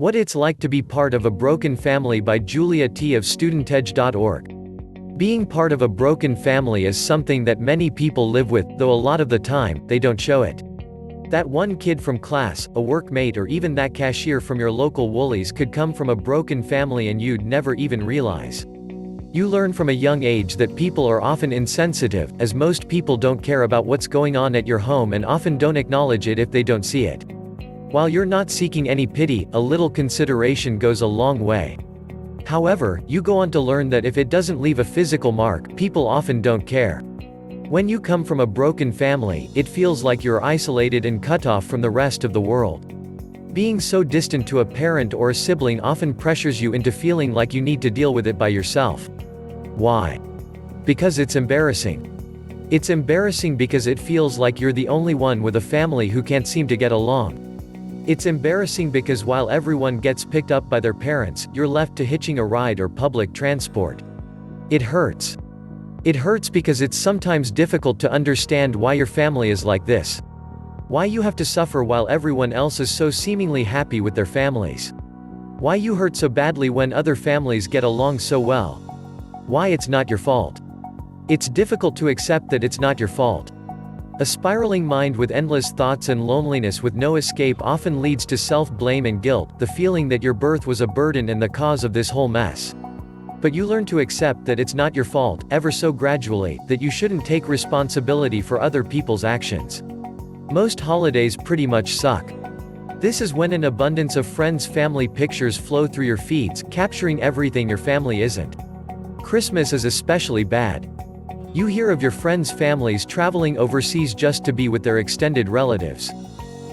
What It's Like to Be Part of a Broken Family by Julia T. of StudentEdge.org. Being part of a broken family is something that many people live with, though a lot of the time, they don't show it. That one kid from class, a workmate, or even that cashier from your local Woolies could come from a broken family and you'd never even realize. You learn from a young age that people are often insensitive, as most people don't care about what's going on at your home and often don't acknowledge it if they don't see it. While you're not seeking any pity, a little consideration goes a long way. However, you go on to learn that if it doesn't leave a physical mark, people often don't care. When you come from a broken family, it feels like you're isolated and cut off from the rest of the world. Being so distant to a parent or a sibling often pressures you into feeling like you need to deal with it by yourself. Why? Because it's embarrassing. It's embarrassing because it feels like you're the only one with a family who can't seem to get along. It's embarrassing because while everyone gets picked up by their parents, you're left to hitching a ride or public transport. It hurts. It hurts because it's sometimes difficult to understand why your family is like this. Why you have to suffer while everyone else is so seemingly happy with their families. Why you hurt so badly when other families get along so well. Why it's not your fault. It's difficult to accept that it's not your fault. A spiraling mind with endless thoughts and loneliness with no escape often leads to self-blame and guilt, the feeling that your birth was a burden and the cause of this whole mess. But you learn to accept that it's not your fault, ever so gradually, that you shouldn't take responsibility for other people's actions. Most holidays pretty much suck. This is when an abundance of friends' family pictures flow through your feeds, capturing everything your family isn't. Christmas is especially bad. You hear of your friends' families traveling overseas just to be with their extended relatives.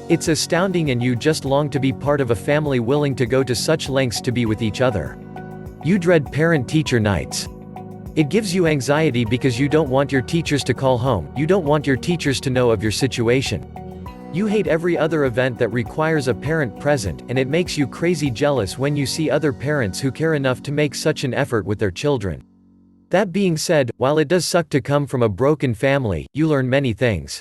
It's astounding, and you just long to be part of a family willing to go to such lengths to be with each other. You dread parent-teacher nights. It gives you anxiety because you don't want your teachers to call home, you don't want your teachers to know of your situation. You hate every other event that requires a parent present, and it makes you crazy jealous when you see other parents who care enough to make such an effort with their children. That being said, while it does suck to come from a broken family, you learn many things.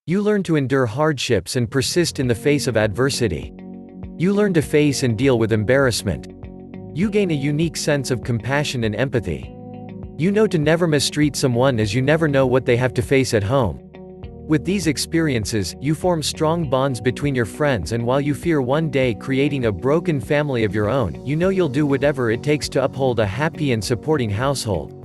You learn to endure hardships and persist in the face of adversity. You learn to face and deal with embarrassment. You gain a unique sense of compassion and empathy. You know to never mistreat someone, as you never know what they have to face at home. With these experiences, you form strong bonds between your friends, and while you fear one day creating a broken family of your own, you know you'll do whatever it takes to uphold a happy and supporting household.